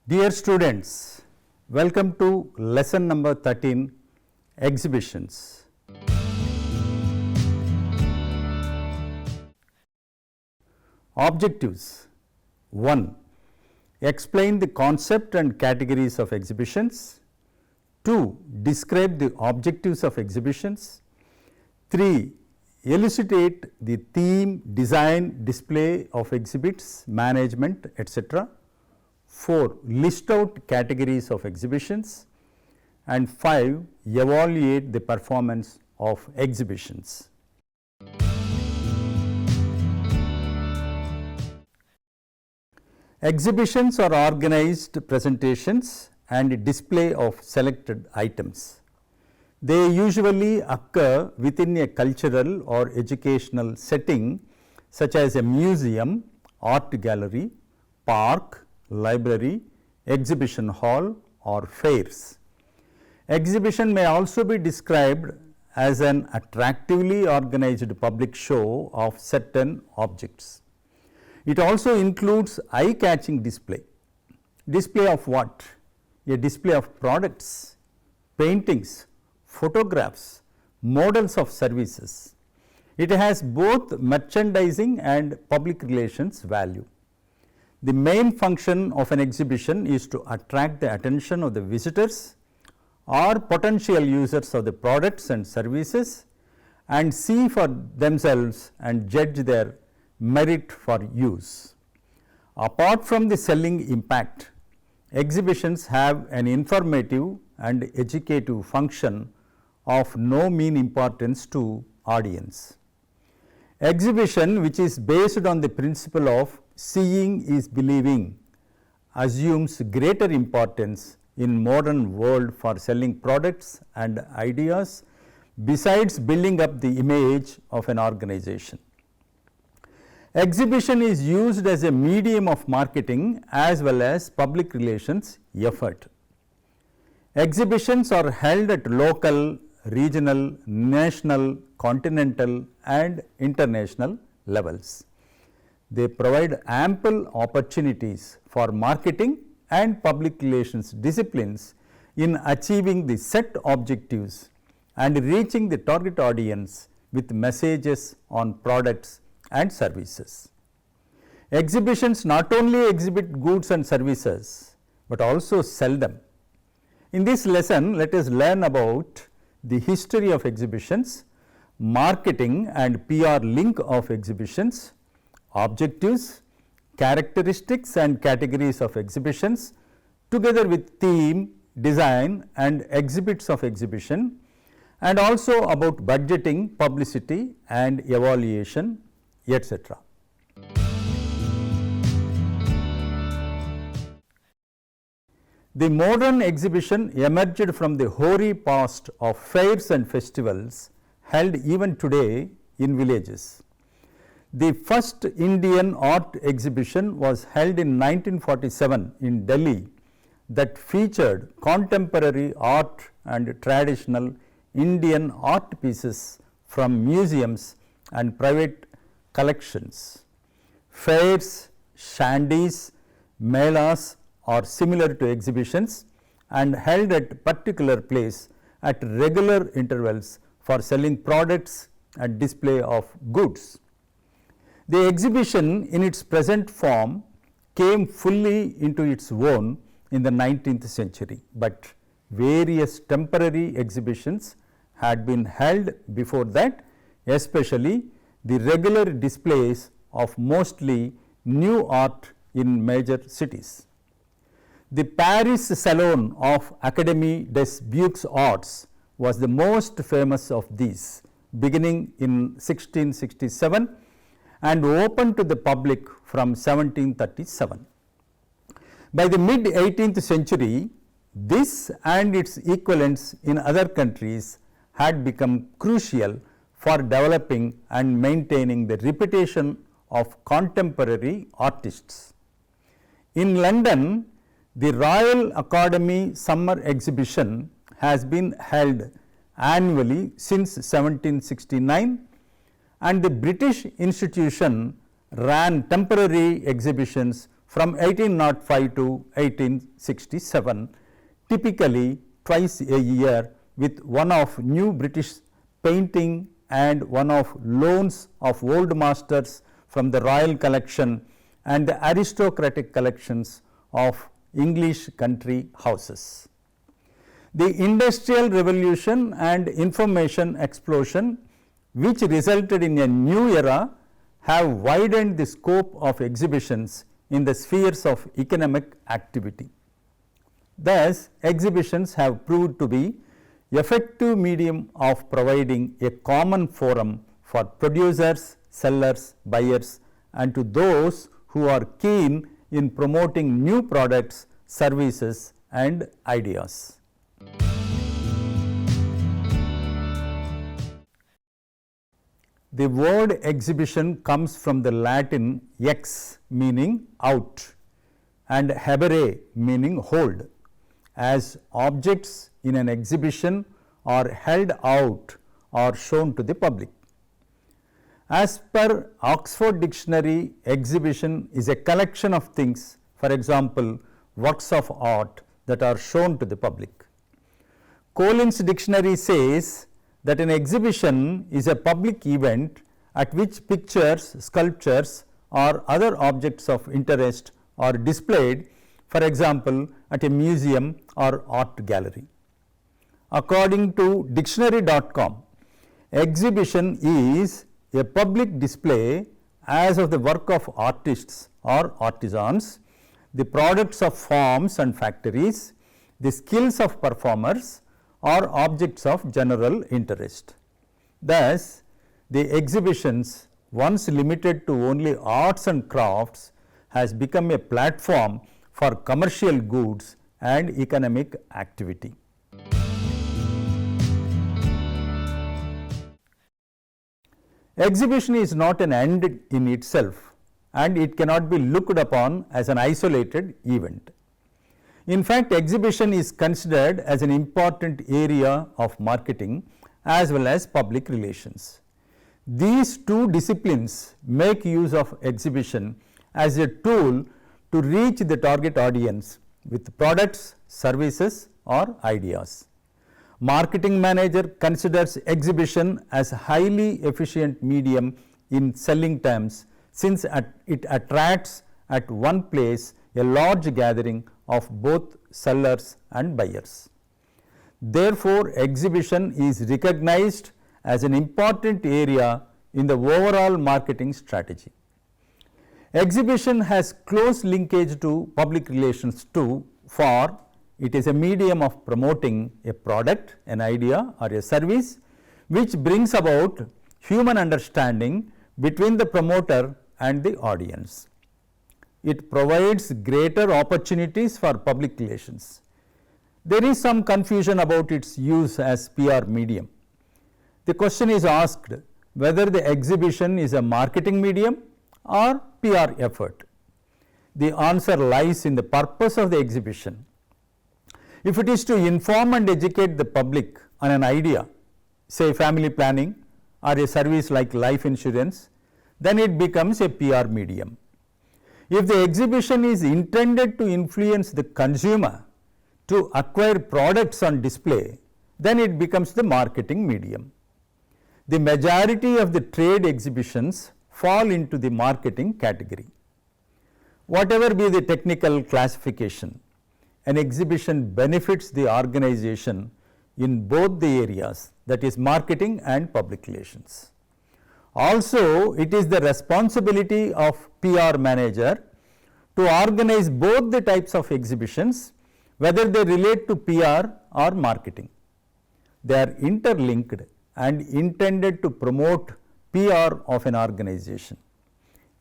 Dear students, welcome to lesson number 13, Exhibitions. Objectives. 1. Explain the concept and categories of exhibitions. 2. Describe the objectives of exhibitions. 3. Elucidate the theme, design, display of exhibits, management, etc. 4. List out categories of exhibitions. And 5. Evaluate the performance of exhibitions. Exhibitions are organized presentations and display of selected items. They usually occur within a cultural or educational setting such as a museum, art gallery, park, library, exhibition hall or fairs. Exhibition may also be described as an attractively organized public show of certain objects. It also includes eye-catching display. Display of what? A display of products, paintings, photographs, models of services. It has both merchandising and public relations value. The main function of an exhibition is to attract the attention of the visitors or potential users of the products and services and see for themselves and judge their merit for use. Apart from the selling impact, exhibitions have an informative and educative function of no mean importance to audience. Exhibition, which is based on the principle of seeing is believing, assumes greater importance in modern world for selling products and ideas besides building up the image of an organization. Exhibition is used as a medium of marketing as well as public relations effort. Exhibitions are held at local, regional, national, continental and international levels. They provide ample opportunities for marketing and public relations disciplines in achieving the set objectives and reaching the target audience with messages on products and services. Exhibitions not only exhibit goods and services, but also sell them. In this lesson, let us learn about the history of exhibitions, marketing and PR link of exhibitions, objectives, characteristics and categories of exhibitions, together with theme, design and exhibits of exhibition, and also about budgeting, publicity and evaluation, etc. The modern exhibition emerged from the hoary past of fairs and festivals held even today in villages. The first Indian art exhibition was held in 1947 in Delhi that featured contemporary art and traditional Indian art pieces from museums and private collections. Fairs, shandies, melas are similar to exhibitions and held at particular place at regular intervals for selling products and display of goods. The exhibition in its present form came fully into its own in the 19th century, but various temporary exhibitions had been held before that, especially the regular displays of mostly new art in major cities. The Paris Salon of Académie des Beaux-Arts was the most famous of these, beginning in 1667 and opened to the public from 1737. By the mid 18th century, this and its equivalents in other countries had become crucial for developing and maintaining the reputation of contemporary artists. In London, the Royal Academy Summer Exhibition has been held annually since 1769, and the British institution ran temporary exhibitions from 1805 to 1867, typically twice a year, with one of new British painting and one of loans of old masters from the royal collection and the aristocratic collections of English country houses. The Industrial Revolution and information explosion, which resulted in a new era, have widened the scope of exhibitions in the spheres of economic activity. Thus, exhibitions have proved to be effective medium of providing a common forum for producers, sellers, buyers, and to those who are keen in promoting new products, services, and ideas. The word exhibition comes from the Latin ex, meaning out, and hebere, meaning hold, as objects in an exhibition are held out or shown to the public. As per Oxford Dictionary, exhibition is a collection of things, for example, works of art that are shown to the public. Collins Dictionary says that an exhibition is a public event at which pictures, sculptures, or other objects of interest are displayed, for example, at a museum or art gallery. According to dictionary.com, exhibition is a public display as of the work of artists or artisans, the products of farms and factories, the skills of performers, or objects of general interest. Thus, the exhibitions, once limited to only arts and crafts, has become a platform for commercial goods and economic activity. Exhibition is not an end in itself, and it cannot be looked upon as an isolated event. In fact, exhibition is considered as an important area of marketing as well as public relations. These two disciplines make use of exhibition as a tool to reach the target audience with products, services, or ideas. Marketing manager considers exhibition as a highly efficient medium in selling terms, since it attracts at one place a large gathering of both sellers and buyers. Therefore, exhibition is recognized as an important area in the overall marketing strategy. Exhibition has close linkage to public relations too, for it is a medium of promoting a product, an idea, or a service which brings about human understanding between the promoter and the audience. It provides greater opportunities for public relations. There is some confusion about its use as PR medium. The question is asked whether the exhibition is a marketing medium or PR effort. The answer lies in the purpose of the exhibition. If it is to inform and educate the public on an idea, say family planning or a service like life insurance, then it becomes a PR medium. If the exhibition is intended to influence the consumer to acquire products on display, then it becomes the marketing medium. The majority of the trade exhibitions fall into the marketing category. Whatever be the technical classification, an exhibition benefits the organization in both the areas, that is marketing and public relations. Also, it is the responsibility of PR manager to organize both the types of exhibitions, whether they relate to PR or marketing. They are interlinked and intended to promote PR of an organization.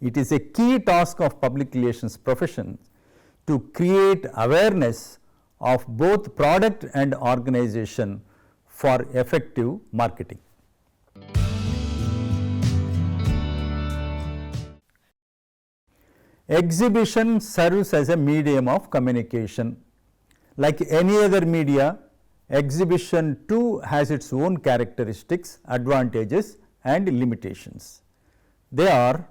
It is a key task of public relations profession to create awareness of both product and organization for effective marketing. Exhibition serves as a medium of communication. Like any other media, exhibition too has its own characteristics, advantages, and limitations. They are: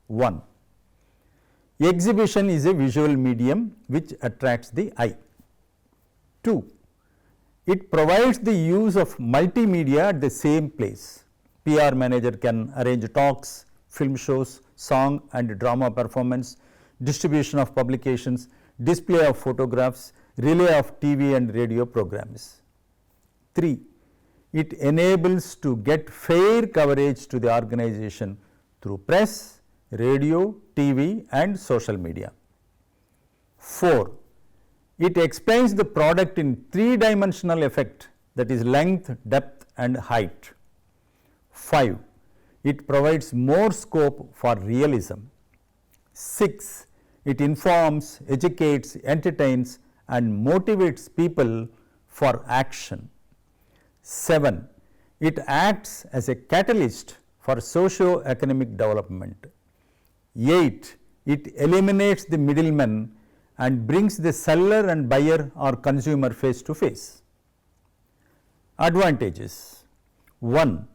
1. Exhibition is a visual medium which attracts the eye. 2. It provides the use of multimedia at the same place. PR manager can arrange talks, film shows, song and drama performance, distribution of publications, display of photographs, relay of TV and radio programs. 3. It enables to get fair coverage to the organization through press, radio, TV and social media. 4. It explains the product in three-dimensional effect, that is length, depth and height. 5. It provides more scope for realism. 6. It informs, educates, entertains and motivates people for action. 7. It acts as a catalyst for socio-economic development. 8. It eliminates the middleman and brings the seller and buyer or consumer face to face. Advantages. 1.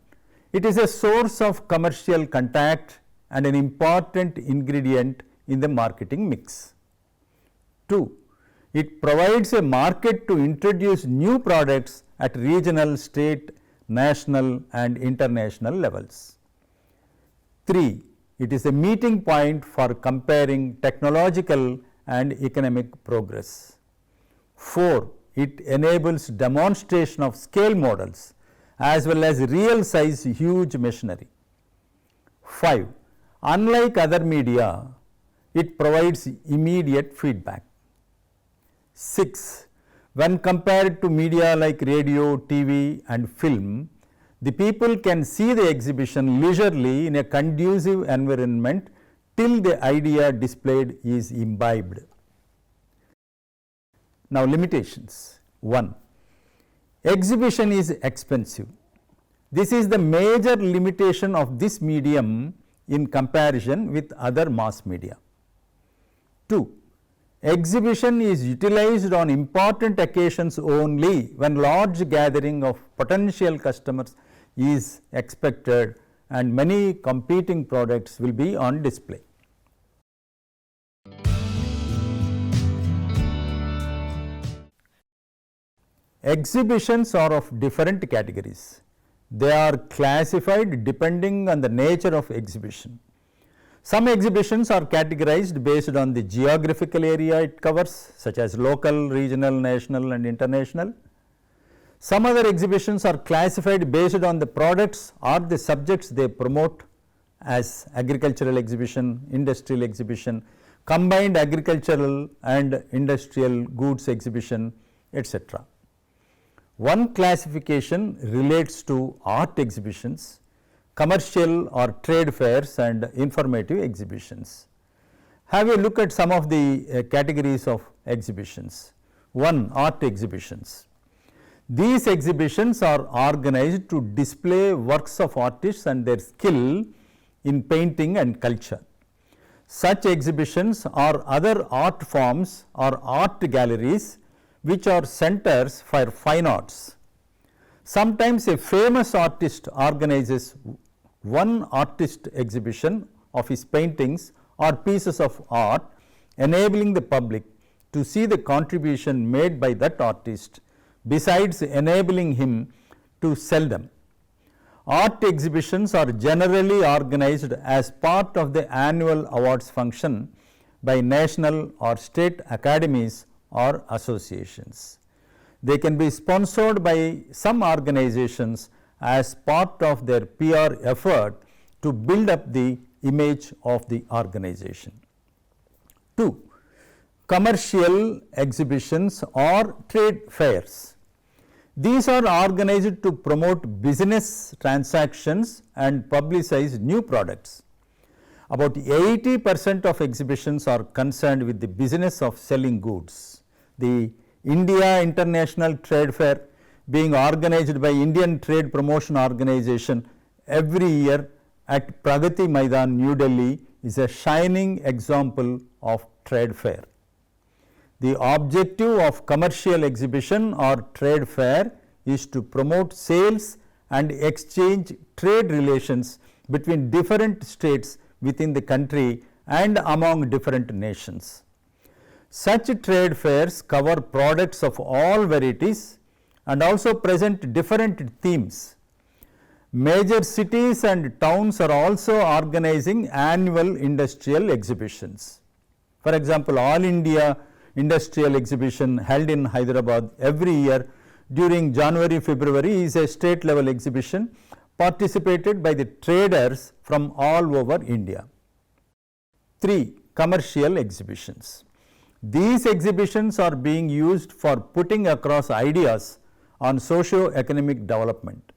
It is a source of commercial contact and an important ingredient in the marketing mix. 2. It provides a market to introduce new products at regional, state, national and international levels. 3. It is a meeting point for comparing technological and economic progress. 4. It enables demonstration of scale models as well as real size huge machinery. 5. Unlike other media, it provides immediate feedback. 6. When compared to media like radio, TV and film, the people can see the exhibition leisurely in a conducive environment till the idea displayed is imbibed. Now limitations. 1. Exhibition is expensive. This is the major limitation of this medium in comparison with other mass media. 2. Exhibition is utilized on important occasions only when large gathering of potential customers is expected and many competing products will be on display. Exhibitions are of different categories. They are classified depending on the nature of exhibition. Some exhibitions are categorized based on the geographical area it covers, such as local, regional, national and international. Some other exhibitions are classified based on the products or the subjects they promote, as agricultural exhibition, industrial exhibition, combined agricultural and industrial goods exhibition, etc. One classification relates to art exhibitions, commercial or trade fairs and informative exhibitions. Have a look at some of the categories of exhibitions. 1. Art exhibitions. These exhibitions are organized to display works of artists and their skill in painting and culture. Such exhibitions or other art forms or art galleries which are centers for fine arts. Sometimes a famous artist organizes one artist exhibition of his paintings or pieces of art, enabling the public to see the contribution made by that artist, besides enabling him to sell them. Art exhibitions are generally organized as part of the annual awards function by national or state academies or associations. They can be sponsored by some organizations as part of their PR effort to build up the image of the organization. 2. Commercial exhibitions or trade fairs. These are organized to promote business transactions and publicize new products. About 80% of exhibitions are concerned with the business of selling goods. The India International Trade Fair, being organized by Indian Trade Promotion Organization every year at Pragati Maidan, New Delhi, is a shining example of trade fair. The objective of commercial exhibition or trade fair is to promote sales and exchange trade relations between different states within the country and among different nations. Such trade fairs cover products of all varieties and also present different themes. Major cities and towns are also organizing annual industrial exhibitions. For example, All India Industrial Exhibition held in Hyderabad every year during January, February is a state level exhibition participated by the traders from all over India. 3. Commercial exhibitions. These exhibitions are being used for putting across ideas on socio-economic development.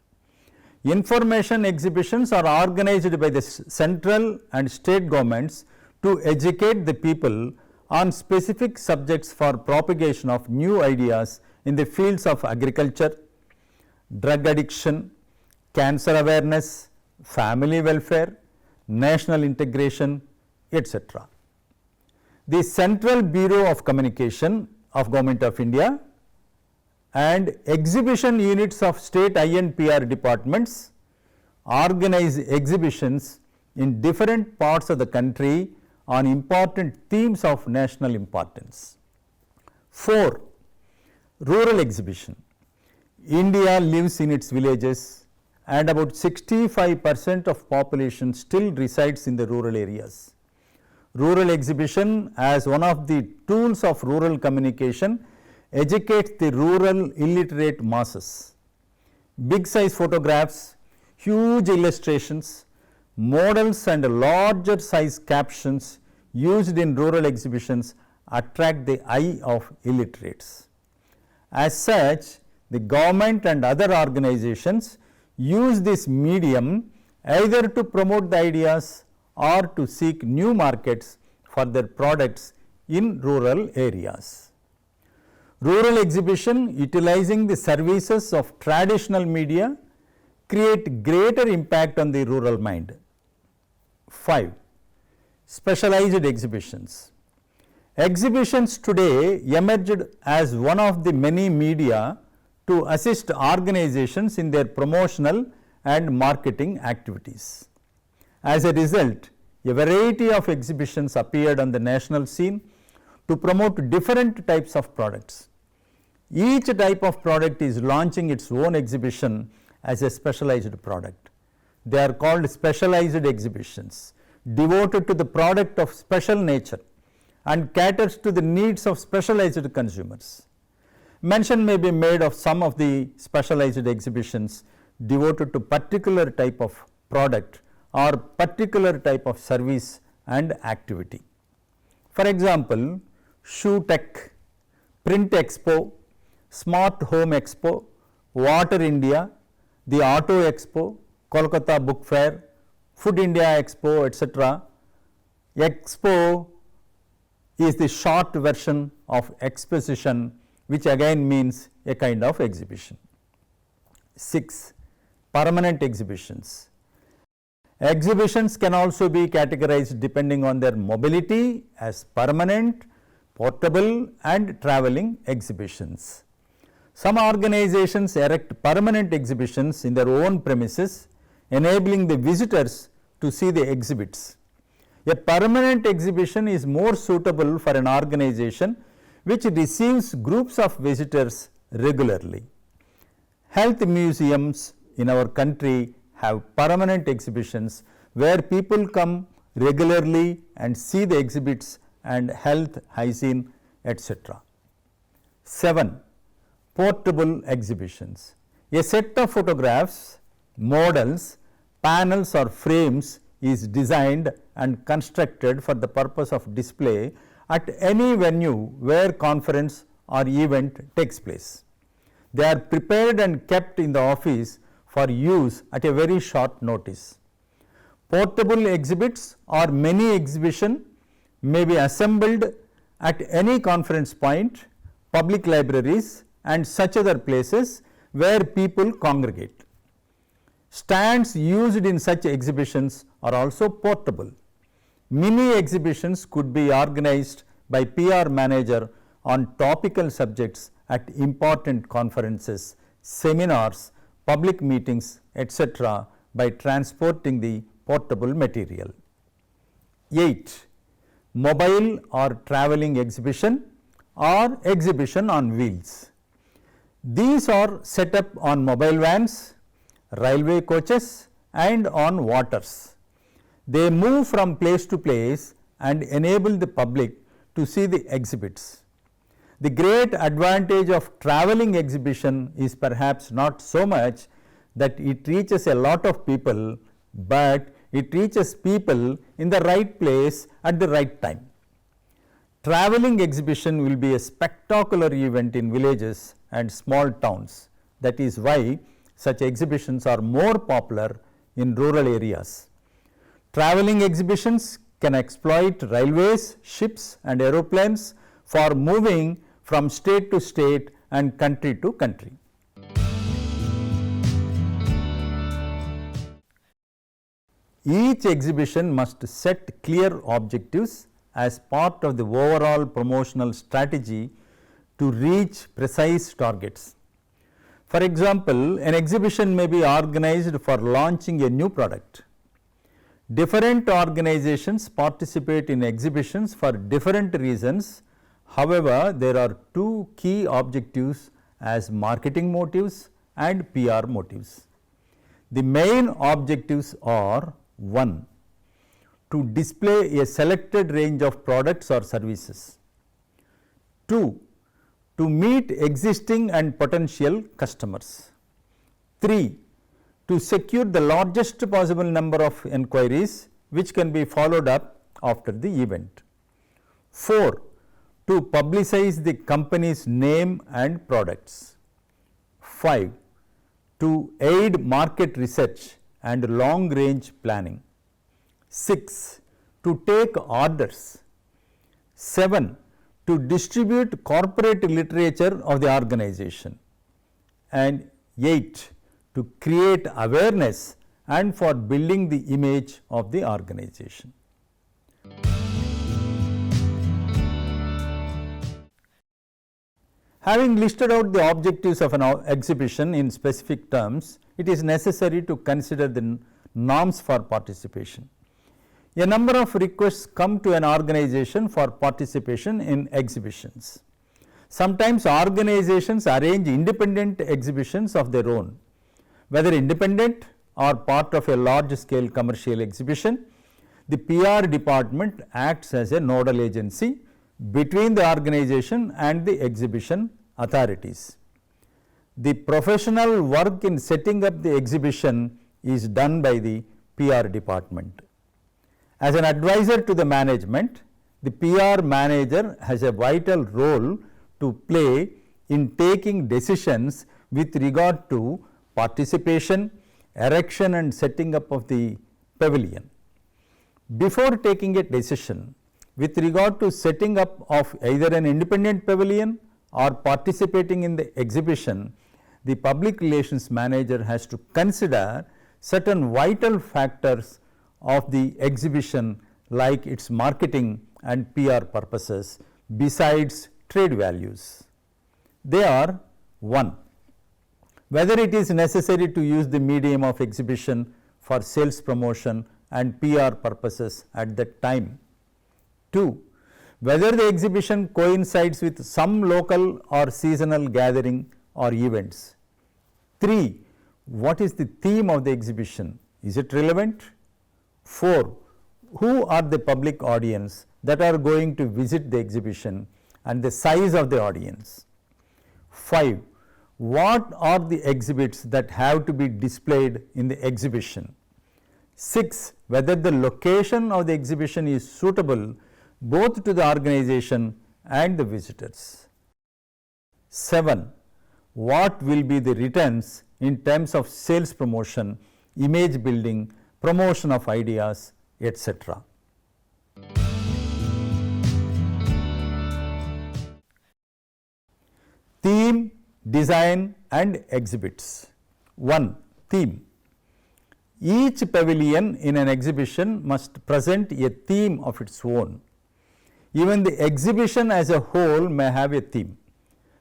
Information exhibitions are organized by the central and state governments to educate the people on specific subjects for propagation of new ideas in the fields of agriculture, drug addiction, cancer awareness, family welfare, national integration, etc. The Central Bureau of Communication of Government of India and exhibition units of state INPR departments organize exhibitions in different parts of the country on important themes of national importance. 4. Rural exhibition. India lives in its villages and about 65% of population still resides in the rural areas. Rural exhibition as one of the tools of rural communication educates the rural illiterate masses. Big size photographs, huge illustrations, models and larger size captions used in rural exhibitions attract the eye of illiterates. As such, the government and other organizations use this medium either to promote the ideas or to seek new markets for their products in rural areas. Rural exhibition utilizing the services of traditional media create greater impact on the rural mind. 5. Specialized exhibitions. Exhibitions today emerged as one of the many media to assist organizations in their promotional and marketing activities. As a result, a variety of exhibitions appeared on the national scene to promote different types of products. Each type of product is launching its own exhibition as a specialized product. They are called specialized exhibitions, devoted to the product of special nature and caters to the needs of specialized consumers. Mention may be made of some of the specialized exhibitions devoted to particular type of product or particular type of service and activity. For example, Shoe Tech, Print Expo, Smart Home Expo, Water India, the Auto Expo, Kolkata Book Fair, Food India Expo, etc. Expo is the short version of exposition, which again means a kind of exhibition. 6. Permanent exhibitions. Exhibitions can also be categorized depending on their mobility as permanent, portable and travelling exhibitions. Some organizations erect permanent exhibitions in their own premises, enabling the visitors to see the exhibits. A permanent exhibition is more suitable for an organization which receives groups of visitors regularly. Health museums in our country have permanent exhibitions where people come regularly and see the exhibits and health, hygiene, etc. 7. Portable exhibitions. A set of photographs, models, panels or frames is designed and constructed for the purpose of display at any venue where conference or event takes place. They are prepared and kept in the office for use at a very short notice. Portable exhibits or mini exhibition may be assembled at any conference point, public libraries and such other places where people congregate. Stands used in such exhibitions are also portable. Mini exhibitions could be organized by PR manager on topical subjects at important conferences, seminars, public meetings, etc. by transporting the portable material. 8. mobile or travelling exhibition or exhibition on wheels. These are set up on mobile vans, railway coaches and on waters. They move from place to place and enable the public to see the exhibits. The great advantage of travelling exhibition is perhaps not so much that it reaches a lot of people, but it reaches people in the right place at the right time. Travelling exhibition will be a spectacular event in villages and small towns. That is why such exhibitions are more popular in rural areas. Travelling exhibitions can exploit railways, ships and aeroplanes for moving from state to state and country to country. Each exhibition must set clear objectives as part of the overall promotional strategy to reach precise targets. For example, an exhibition may be organized for launching a new product. Different organizations participate in exhibitions for different reasons. However, there are two key objectives as marketing motives and PR motives. The main objectives are: 1. To display a selected range of products or services. 2. To meet existing and potential customers. 3. To secure the largest possible number of enquiries which can be followed up after the event. 4. To publicize the company's name and products. 5. To aid market research and long range planning. 6. To take orders. 7. To distribute corporate literature of the organization. And 8. To create awareness and for building the image of the organization. Having listed out the objectives of an exhibition in specific terms, it is necessary to consider the norms for participation. A number of requests come to an organization for participation in exhibitions. Sometimes organizations arrange independent exhibitions of their own. Whether independent or part of a large scale commercial exhibition, the PR department acts as a nodal agency between the organization and the exhibition authorities. The professional work in setting up the exhibition is done by the PR department. As an advisor to the management, the PR manager has a vital role to play in taking decisions with regard to participation, erection and setting up of the pavilion. Before taking a decision with regard to setting up of either an independent pavilion or participating in the exhibition, the public relations manager has to consider certain vital factors of the exhibition like its marketing and PR purposes besides trade values. They are: 1. Whether it is necessary to use the medium of exhibition for sales promotion and PR purposes at that time. 2. Whether the exhibition coincides with some local or seasonal gathering or events. 3. What is the theme of the exhibition? Is it relevant? 4. Who are the public audience that are going to visit the exhibition and the size of the audience? 5. What are the exhibits that have to be displayed in the exhibition? 6. Whether the location of the exhibition is suitable both to the organization and the visitors. 7. What will be the returns in terms of sales promotion, image building, promotion of ideas, etc. Theme, design and exhibits. 1. Theme. Each pavilion in an exhibition must present a theme of its own. Even the exhibition as a whole may have a theme.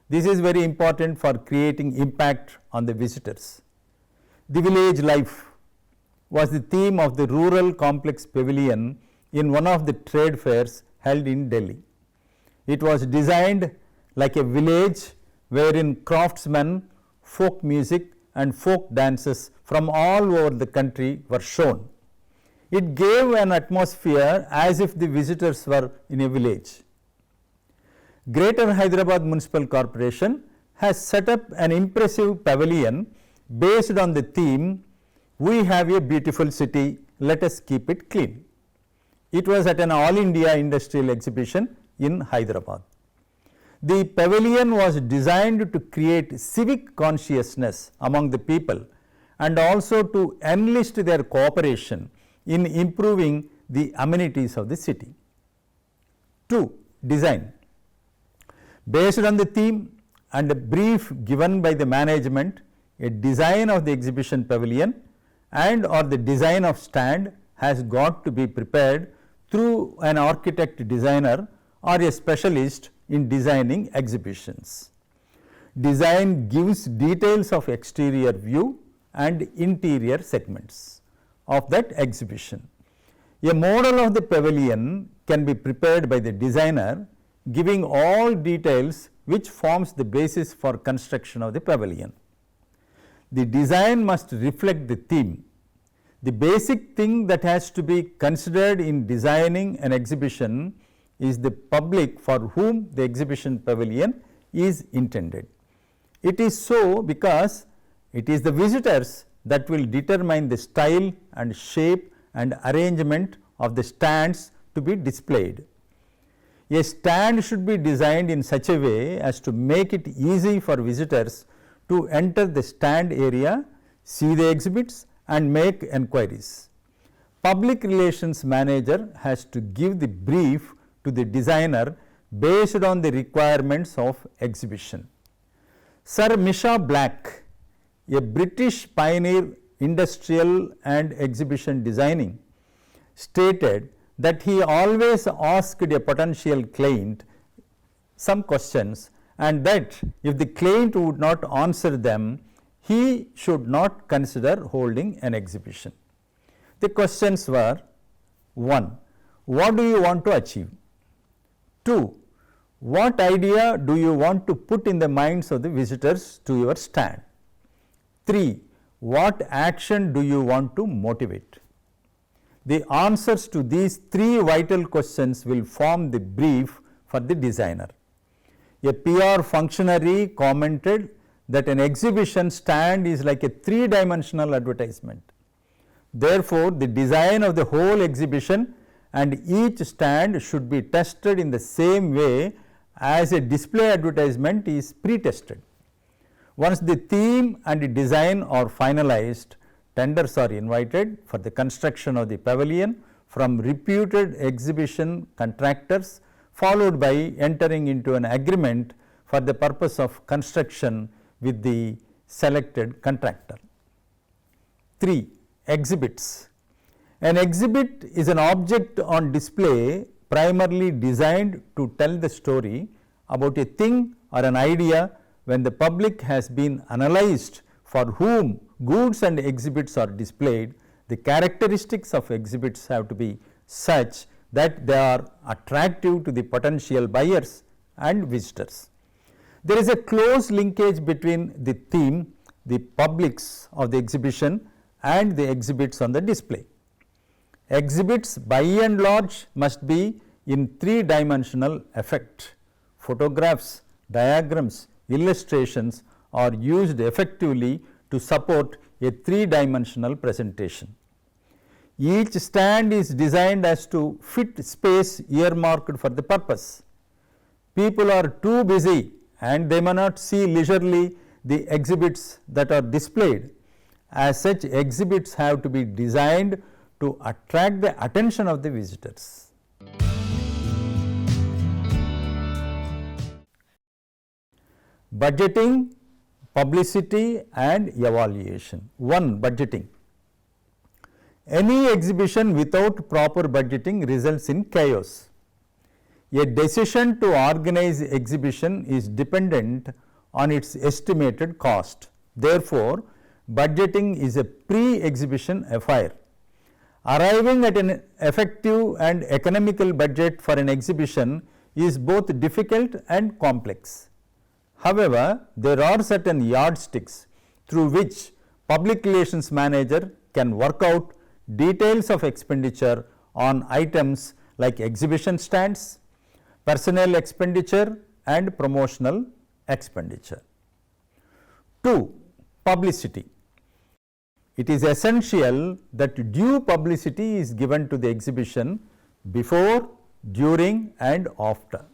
This is very important for creating impact on the visitors. The village life was the theme of the rural complex pavilion in one of the trade fairs held in Delhi. It was designed like a village wherein craftsmen, folk music and folk dances from all over the country were shown. It gave an atmosphere as if the visitors were in a village. Greater Hyderabad Municipal Corporation has set up an impressive pavilion based on the theme, "We have a beautiful city, let us keep it clean." It was at an All India Industrial Exhibition in Hyderabad. The pavilion was designed to create civic consciousness among the people and also to enlist their cooperation in improving the amenities of the city. 2. Design. Based on the theme and a brief given by the management, a design of the exhibition pavilion and or the design of stand has got to be prepared through an architect designer or a specialist in designing exhibitions. Design gives details of exterior view and interior segments of that exhibition. A model of the pavilion can be prepared by the designer, giving all details which forms the basis for construction of the pavilion. The design must reflect the theme. The basic thing that has to be considered in designing an exhibition is the public for whom the exhibition pavilion is intended. It is so because it is the visitors that will determine the style and shape and arrangement of the stands to be displayed. A stand should be designed in such a way as to make it easy for visitors to enter the stand area, see the exhibits and make enquiries. Public relations manager has to give the brief to the designer based on the requirements of exhibition. Sir Misha Black, a British pioneer industrial and exhibition designing, stated that he always asked a potential client some questions and that if the client would not answer them, he should not consider holding an exhibition. The questions were: 1. What do you want to achieve? 2. What idea do you want to put in the minds of the visitors to your stand? 3. What action do you want to motivate? The answers to these 3 vital questions will form the brief for the designer. A PR functionary commented that an exhibition stand is like a 3-dimensional advertisement. Therefore, the design of the whole exhibition and each stand should be tested in the same way as a display advertisement is pre-tested. Once the theme and the design are finalized, tenders are invited for the construction of the pavilion from reputed exhibition contractors, followed by entering into an agreement for the purpose of construction with the selected contractor. 3. Exhibits. An exhibit is an object on display primarily designed to tell the story about a thing or an idea. When the public has been analyzed for whom goods and exhibits are displayed, the characteristics of exhibits have to be such that they are attractive to the potential buyers and visitors. There is a close linkage between the theme, the publics of the exhibition and the exhibits on the display. Exhibits by and large must be in 3-dimensional effect. Photographs, diagrams, illustrations are used effectively to support a 3-dimensional presentation. Each stand is designed as to fit space earmarked for the purpose. People are too busy and they may not see leisurely the exhibits that are displayed. As such, exhibits have to be designed to attract the attention of the visitors. Budgeting, publicity and evaluation. 1. Budgeting. Any exhibition without proper budgeting results in chaos. A decision to organize exhibition is dependent on its estimated cost. Therefore, budgeting is a pre-exhibition affair. Arriving at an effective and economical budget for an exhibition is both difficult and complex. However, there are certain yardsticks through which public relations manager can work out details of expenditure on items like exhibition stands, personnel expenditure and promotional expenditure. 2. Publicity. It is essential that due publicity is given to the exhibition before, during and after.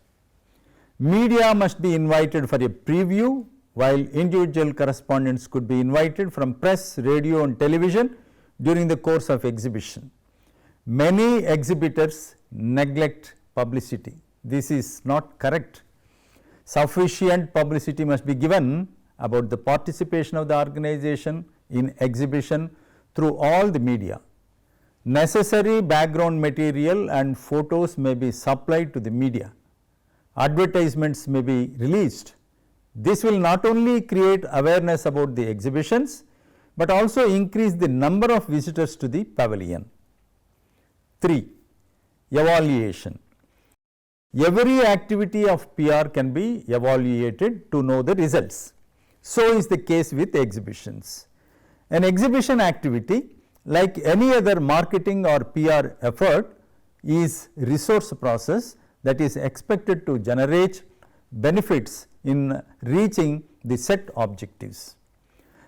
Media must be invited for a preview, while individual correspondents could be invited from press, radio and television during the course of exhibition. Many exhibitors neglect publicity. This is not correct. Sufficient publicity must be given about the participation of the organization in exhibition through all the media. Necessary background material and photos may be supplied to the media. Advertisements may be released. This will not only create awareness about the exhibitions, but also increase the number of visitors to the pavilion. 3. Evaluation. Every activity of PR can be evaluated to know the results. So is the case with exhibitions. An exhibition activity, like any other marketing or PR effort, is resource process that is expected to generate benefits in reaching the set objectives.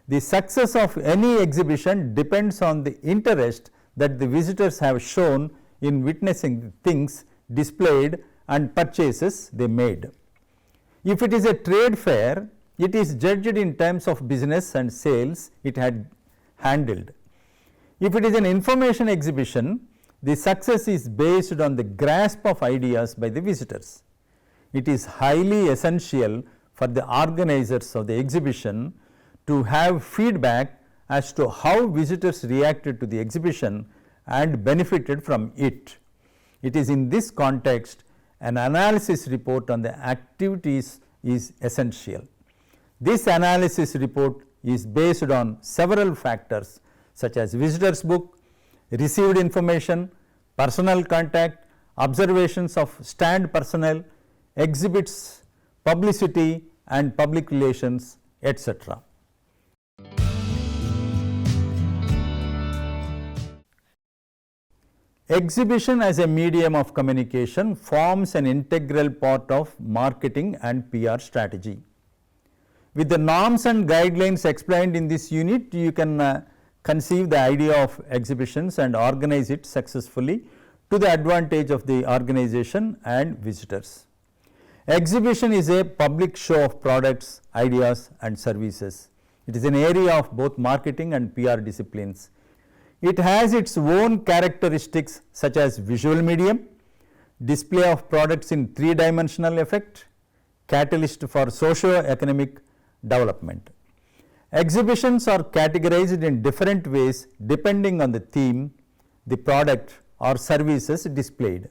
The success of any exhibition depends on the interest that the visitors have shown in witnessing the things displayed and purchases they made. If it is a trade fair, it is judged in terms of business and sales it had handled. If it is an information exhibition, the success is based on the grasp of ideas by the visitors. It is highly essential for the organizers of the exhibition to have feedback as to how visitors reacted to the exhibition and benefited from it. It is in this context an analysis report on the activities is essential. This analysis report is based on several factors such as visitors book, received information, personal contact, observations of stand personnel, exhibits, publicity and public relations, etc. Exhibition as a medium of communication forms an integral part of marketing and PR strategy. With the norms and guidelines explained in this unit, you can conceive the idea of exhibitions and organize it successfully to the advantage of the organization and visitors. Exhibition is a public show of products, ideas and services. It is an area of both marketing and PR disciplines. It has its own characteristics such as visual medium, display of products in three-dimensional effect, catalyst for socio-economic development. Exhibitions are categorized in different ways depending on the theme, the product or services displayed.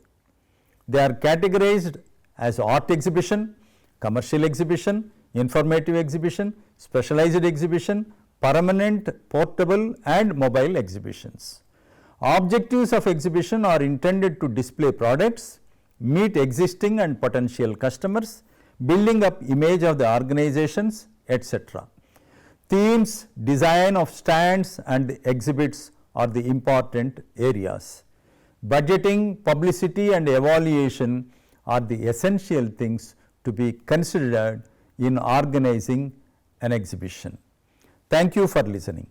They are categorized as art exhibition, commercial exhibition, informative exhibition, specialized exhibition, permanent, portable and mobile exhibitions. Objectives of exhibition are intended to display products, meet existing and potential customers, building up image of the organizations, etc. Themes, design of stands and exhibits are the important areas. Budgeting, publicity and evaluation are the essential things to be considered in organizing an exhibition. Thank you for listening.